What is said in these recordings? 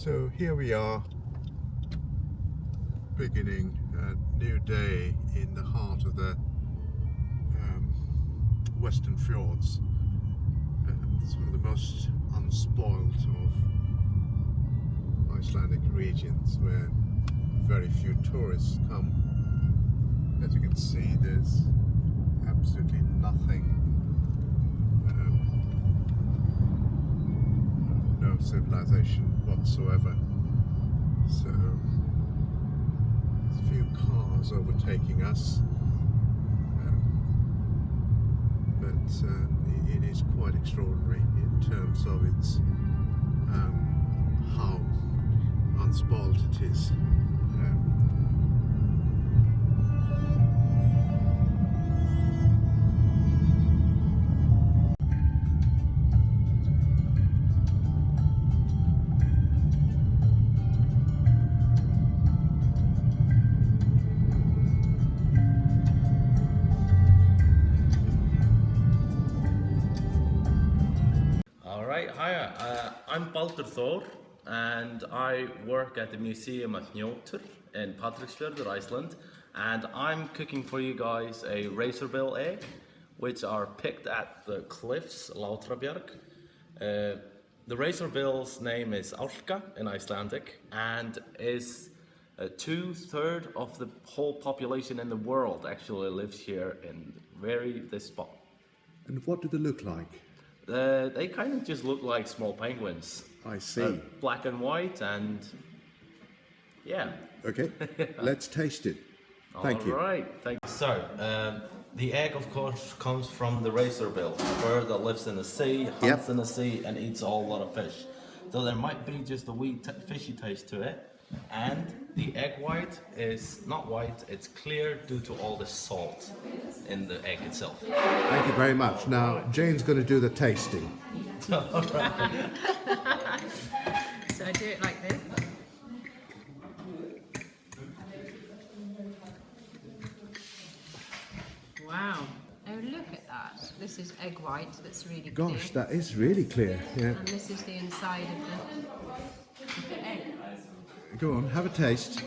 So here we are, beginning a new day in the heart of the Western Fjords. It's one of the most unspoilt of Icelandic regions where very few tourists come. As you can see, there's absolutely nothing, no civilization whatsoever. So there's a few cars overtaking us, but it is quite extraordinary in terms of its how unspoiled it is. Hi, I'm Baldur Thor, and I work at the museum at Njótur in Patreksfjörður, Iceland, and I'm cooking for you guys a razorbill egg, which are picked at the cliffs, Latrabjarg. The razorbill's name is Álka in Icelandic, and is 2/3 of the whole population in the world actually lives here in this spot. And what do they look like? They kind of just look like small penguins. I see. Black and white, and yeah. Okay, let's taste it. Thank you. All right, thank you. So, the egg, of course, comes from the razorbill, a bird that lives in the sea, hunts in the sea, and eats a whole lot of fish. So there might be just a wee fishy taste to it. And the egg white is not white, it's clear due to all the salt in the egg itself. Thank you very much. Now, Jane's going to do the tasting. All right. So I do it like this. Wow. Oh, look at that. This is egg white that's really clear. Gosh, that is really clear. Yeah. And this is the inside of the egg. Go on, have a taste.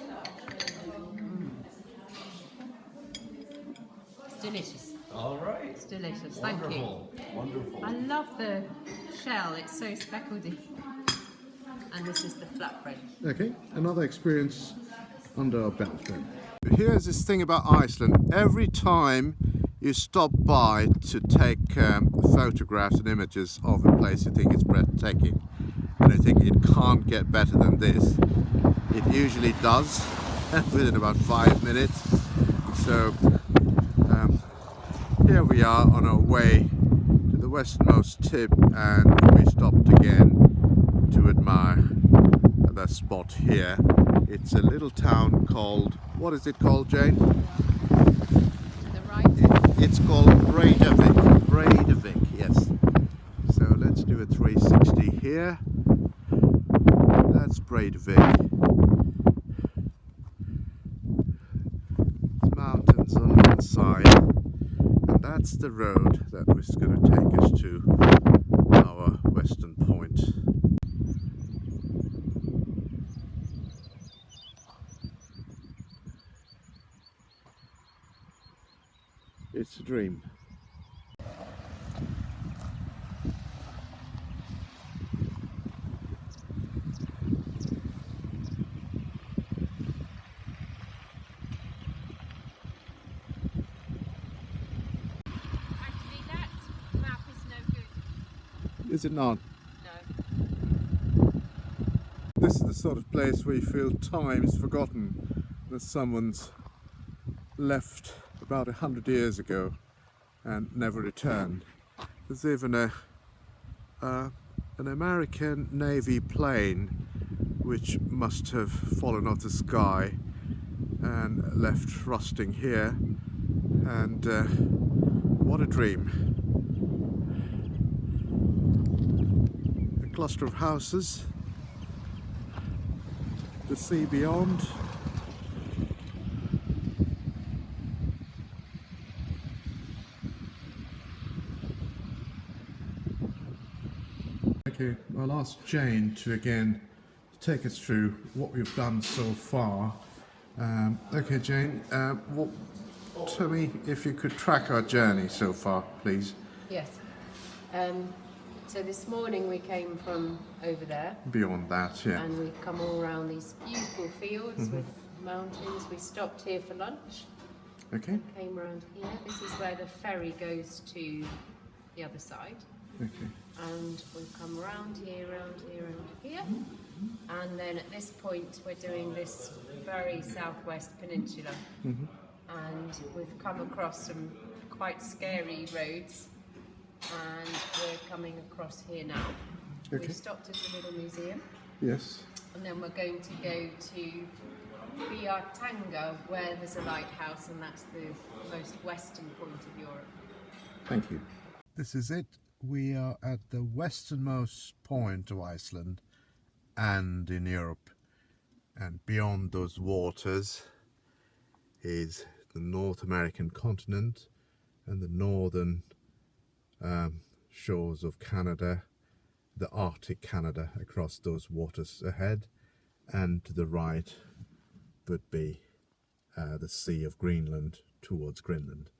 It's delicious. All right. It's delicious. Thank you. Wonderful. I love the shell. It's so speckledy. And this is the flatbread. Okay, another experience under our belt then. Here's this thing about Iceland. Every time you stop by to take photographs and images of a place, you think it's breathtaking. And I think it can't get better than this. It usually does, within about 5 minutes. So here we are on our way to the westernmost tip, and we stopped again to admire that spot here. It's a little town called, what is it called, Jane? The right. It's called Breidavik, yes. So let's do a 360 here. That's Breidavik. There's mountains on one side, and that's the road that was going to take us to our western point. It's a dream. Is it not? No. This is the sort of place where you feel time is forgotten, that someone's left about 100 years ago and never returned. There's even an American Navy plane which must have fallen off the sky and left rusting here, and what a dream. Cluster of houses, the sea beyond. Okay, I'll ask Jane to again take us through what we've done so far. Okay, Jane, tell me if you could track our journey so far, please. Yes. So this morning we came from over there. Beyond that, yeah. And we've come all around these beautiful fields with mountains. We stopped here for lunch. Okay. Came around here. This is where the ferry goes to the other side. Okay. And we've come around here, around here, around here. And then at this point we're doing this very southwest peninsula. And we've come across some quite scary roads. And we're coming across here now. Okay. We've stopped at a little museum. Yes. And then we're going to go to Breathtaking, where there's a lighthouse, and that's the most western point of Europe. Thank you. This is it. We are at the westernmost point of Iceland and in Europe. And beyond those waters is the North American continent and the northern shores of Canada, the Arctic Canada across those waters ahead, and to the right would be the Sea of Greenland towards Greenland.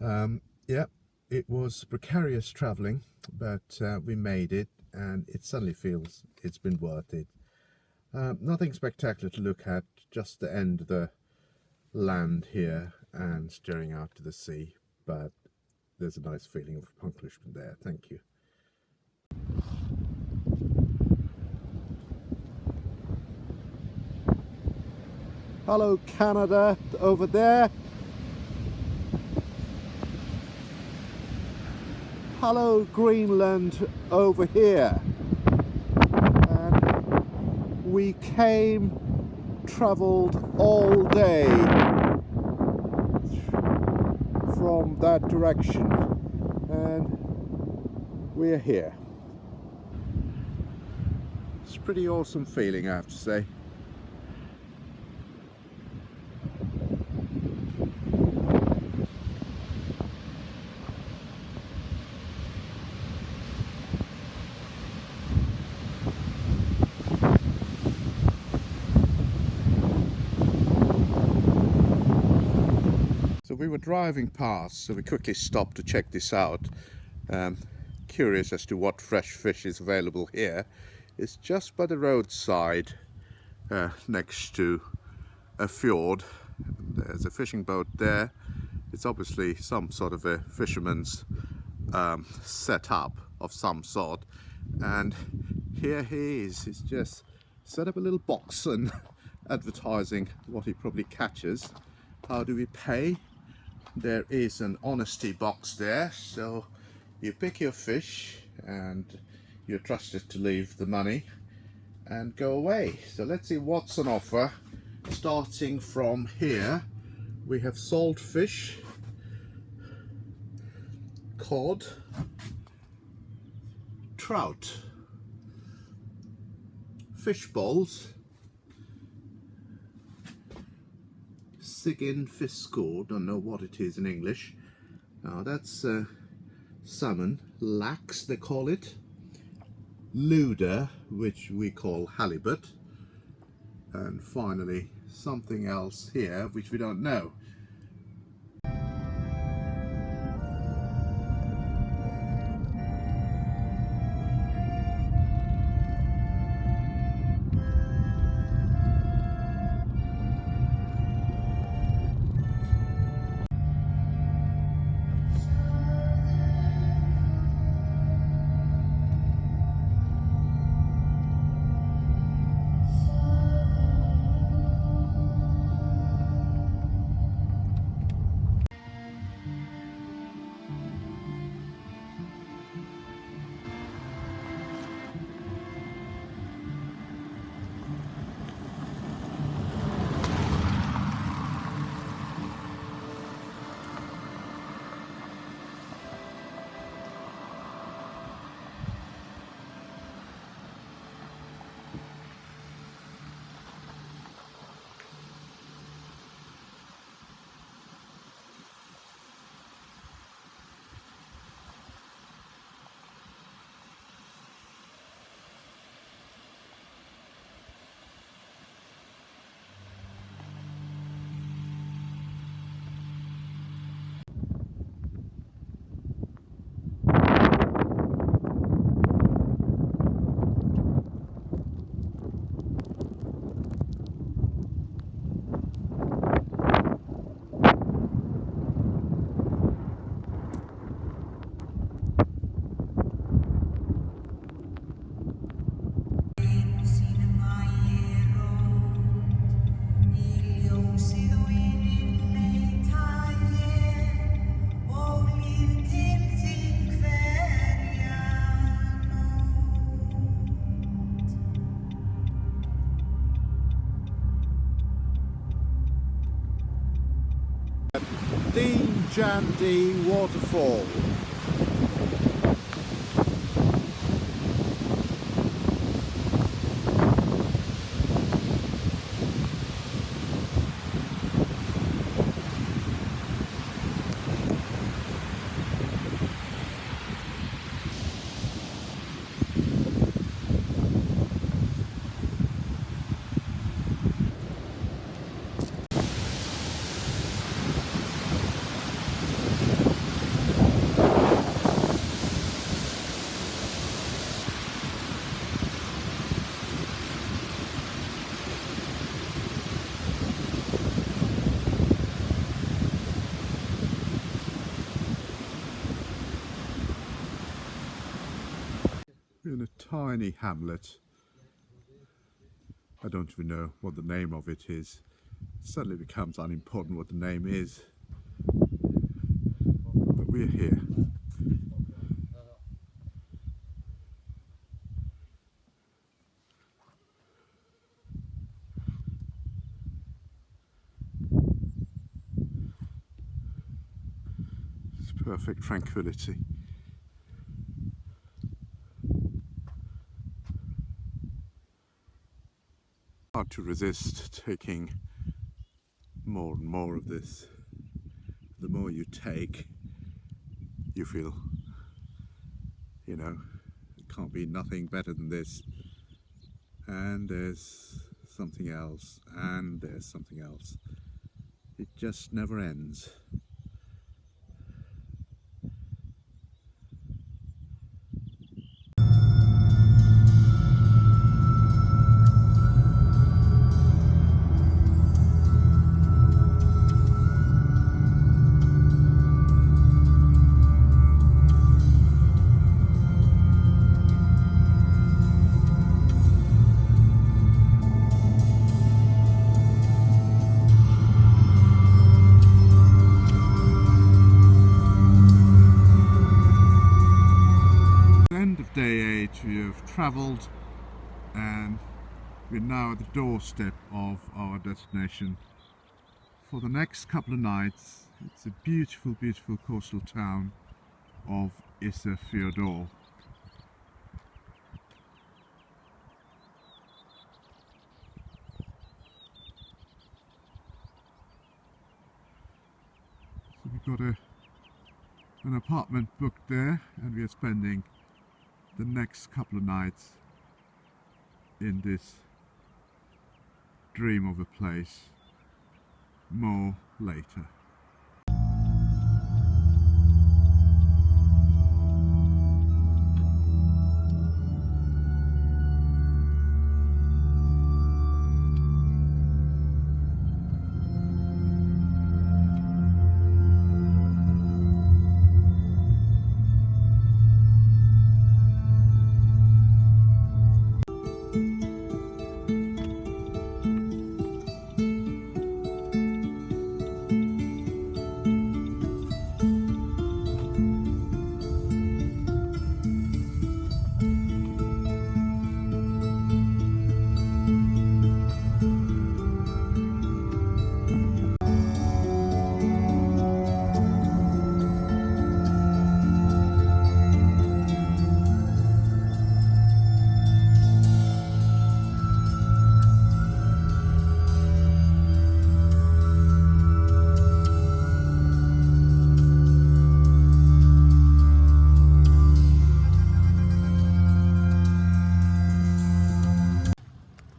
Yeah, it was precarious traveling, but we made it, and it suddenly feels it's been worth it. Nothing spectacular to look at, just the end of the land here and staring out to the sea, but there's a nice feeling of accomplishment there. Thank you. Hello Canada over there. Hello Greenland over here. And we travelled all day from that direction, and we're here. It's a pretty awesome feeling, I have to say. So we were driving past, so we quickly stopped to check this out. Curious as to what fresh fish is available here. It's just by the roadside, next to a fjord. There's a fishing boat there. It's obviously some sort of a fisherman's setup of some sort. And here he is. He's just set up a little box and advertising what he probably catches. How do we pay? There is an honesty box there, so you pick your fish and you're trusted to leave the money and go away. So let's see what's on offer. Starting from here, we have salt fish, cod, trout, fish balls, Sigin fiskur, don't know what it is in English. Now that's salmon, lax they call it, luda, which we call halibut, and finally something else here which we don't know. Jandy waterfall. In a tiny hamlet. I don't even know what the name of it is. It suddenly becomes unimportant what the name is. But we're here. It's perfect tranquility. Hard to resist taking more and more of this. The more you take, you feel, you know, it can't be nothing better than this. And there's something else, and there's something else. It just never ends. End of day 8, we have travelled and we're now at the doorstep of our destination for the next couple of nights. It's a beautiful, beautiful coastal town of Isafjordur. So we've got an apartment booked there and we are spending the next couple of nights in this dream of a place. More later.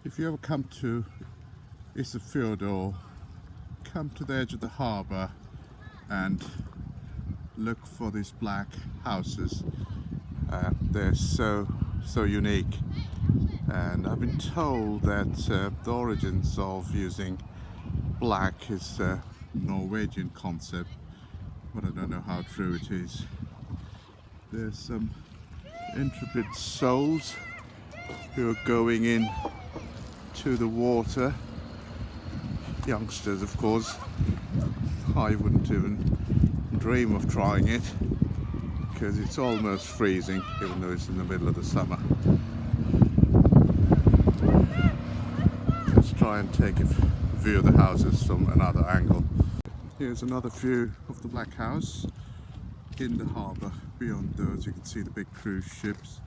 If you ever come to Isafjordur, come to the edge of the harbour and look for these black houses. They're so unique, and I've been told that the origins of using black is a Norwegian concept, but I don't know how true it is. There's some intripid souls who are going in to the water. Youngsters, of course. I wouldn't even dream of trying it because it's almost freezing, even though it's in the middle of the summer. Let's try and take a view of the houses from another angle. Here's another view of the Black House in the harbour. Beyond those you can see the big cruise ships.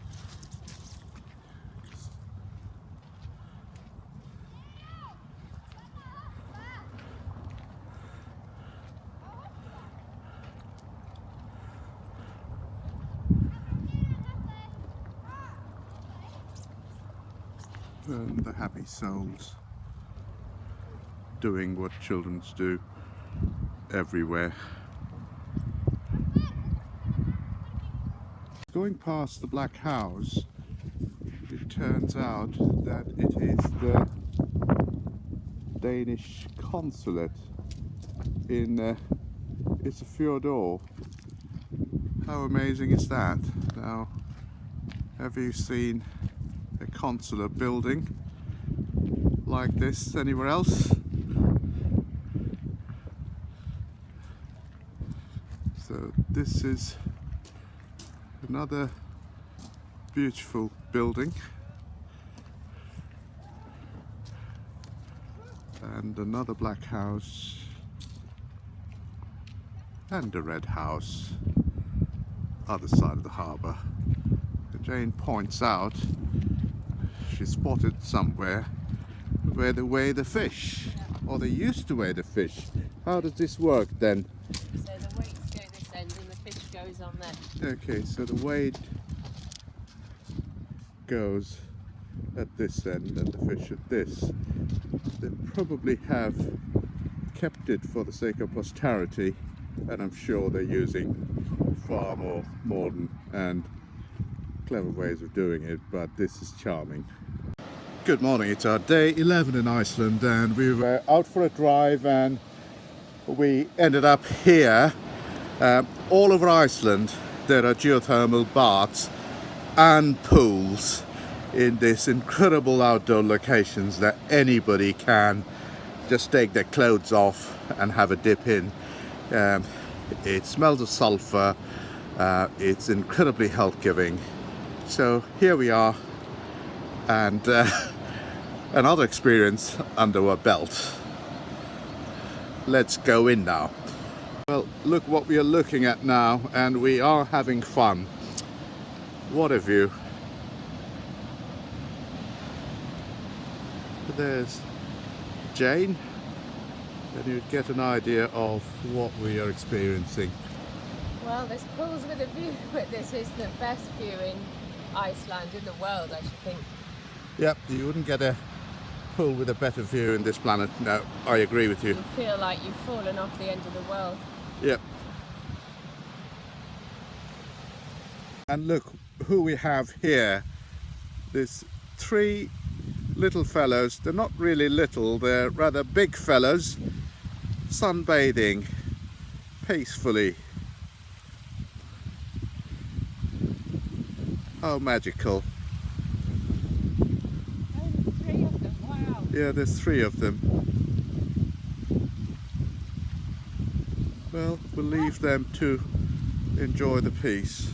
And the happy souls doing what children do everywhere. Going past the Black House, it turns out that it is the Danish consulate in Isafjordur. How amazing is that? Now, have you seen a consular building like this anywhere else? So this is another beautiful building and another black house and a red house other side of the harbour. Jane points out she spotted somewhere where they weigh the fish, or they used to weigh the fish. How does this work then? So the weights go this end and the fish goes on there. Okay, so the weight goes at this end and the fish at this. They probably have kept it for the sake of posterity, and I'm sure they're using far more modern and clever ways of doing it, but this is charming. Good morning, it's our day 11 in Iceland and we were out for a drive and we ended up here. All over Iceland there are geothermal baths and pools in these incredible outdoor locations that anybody can just take their clothes off and have a dip in. It smells of sulfur, it's incredibly health-giving. So here we are, and another experience under our belt. Let's go in now. Well, look what we are looking at now, and we are having fun. What a view. There's Jane, and you get an idea of what we are experiencing. Well, there's pools with a view, but this is the best view in Iceland, in the world, I should think. Yep, you wouldn't get a pool with a better view in this planet. No, I agree with you. You feel like you've fallen off the end of the world. Yep. And look who we have here. There's three little fellows. They're not really little, they're rather big fellows, sunbathing peacefully. How magical. Oh, there's 3 of them, wow. Yeah, there's 3 of them. Well, we'll leave them to enjoy the peace.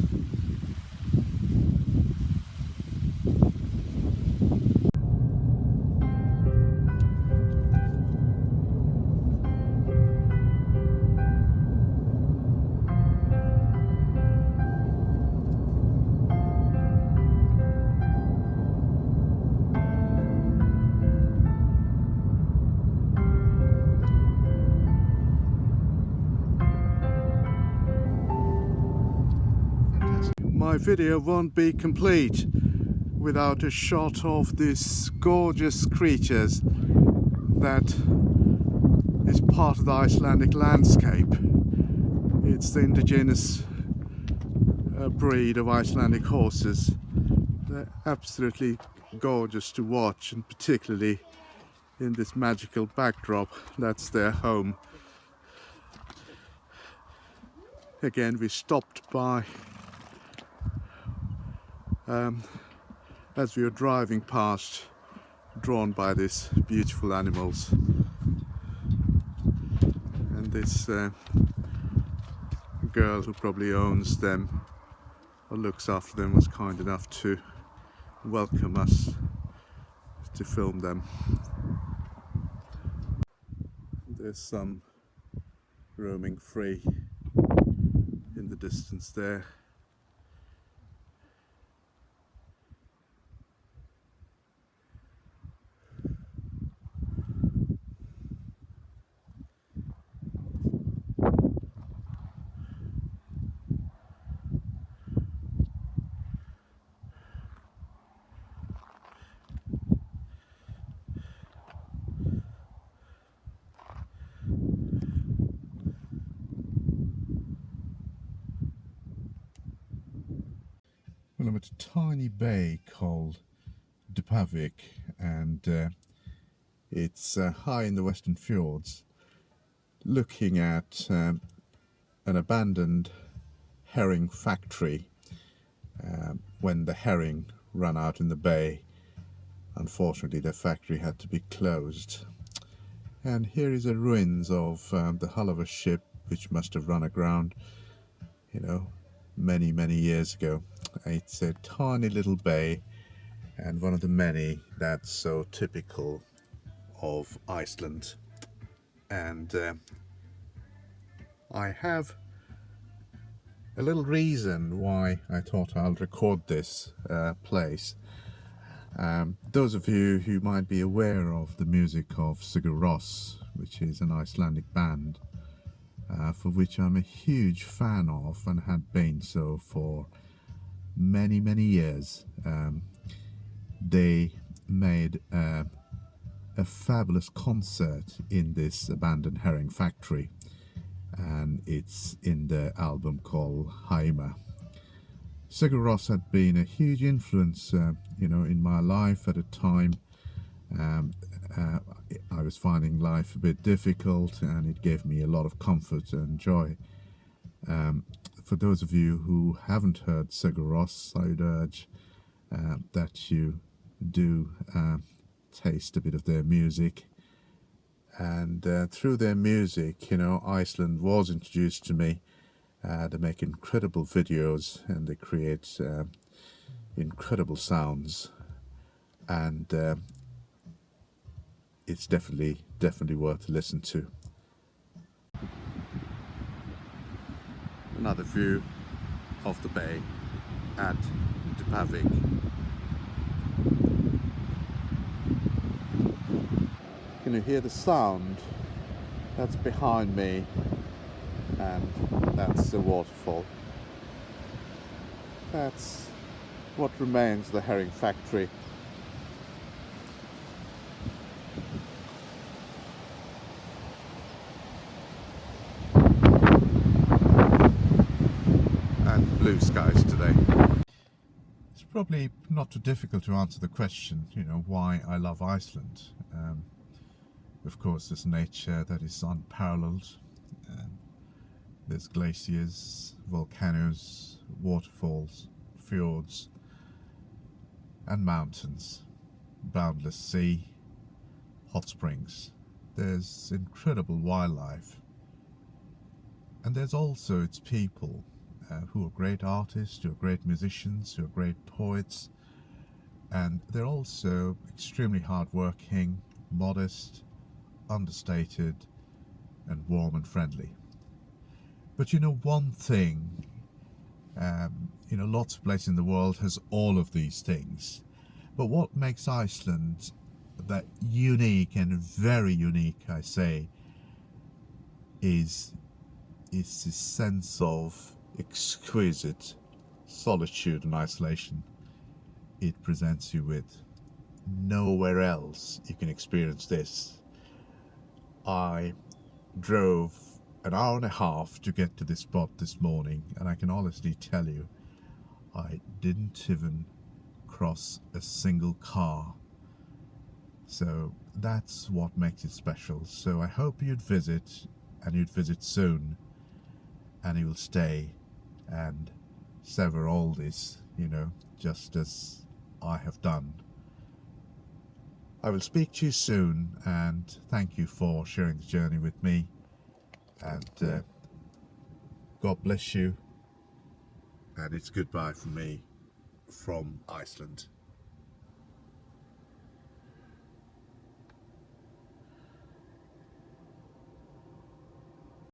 My video won't be complete without a shot of these gorgeous creatures that is part of the Icelandic landscape. It's the indigenous breed of Icelandic horses. They're absolutely gorgeous to watch, and particularly in this magical backdrop. That's their home. Again, we stopped by as we were driving past, drawn by these beautiful animals, and this girl who probably owns them or looks after them was kind enough to welcome us to film them. There's some roaming free in the distance there. Well, I'm at a tiny bay called Driftwood-filled, and it's high in the Western Fjords, looking at an abandoned herring factory. When the herring ran out in the bay, unfortunately the factory had to be closed. And here is the ruins of the hull of a ship which must have run aground, you know, many years ago. It's a tiny little bay, and one of the many that's so typical of Iceland. And I have a little reason why I thought I'll record this place. Those of you who might be aware of the music of Sigur Rós, which is an Icelandic band, for which I'm a huge fan of and had been so for many years. They made a fabulous concert in this abandoned herring factory, and it's in the album called Heima. Sigur Rós had been a huge influence, in my life at a time. I was finding life a bit difficult, and it gave me a lot of comfort and joy. For those of you who haven't heard Sigur Rós, I would urge that you do taste a bit of their music. And through their music, Iceland was introduced to me. They make incredible videos, and they create incredible sounds, and it's definitely worth a listen to. Another view of the bay at Driftwood. Can you hear the sound? That's behind me, and that's the waterfall. That's what remains of the herring factory. And blue skies today. It's probably not too difficult to answer the question, why I love Iceland. Of course, there's nature that is unparalleled. There's glaciers, volcanoes, waterfalls, fjords, and mountains, boundless sea, hot springs. There's incredible wildlife. And there's also its people, who are great artists, who are great musicians, who are great poets. And they're also extremely hardworking, modest, understated, and warm and friendly. But one thing, lots of places in the world has all of these things. But what makes Iceland that unique, and very unique, I say, is this sense of exquisite solitude and isolation it presents you with. Nowhere else you can experience this. I drove an hour and a half to get to this spot this morning, and I can honestly tell you, I didn't even cross a single car. So that's what makes it special. So I hope you'd visit, and you'd visit soon, and you will stay and savor all this, just as I have done. I will speak to you soon, and thank you for sharing the journey with me, and God bless you, and it's goodbye from me from Iceland.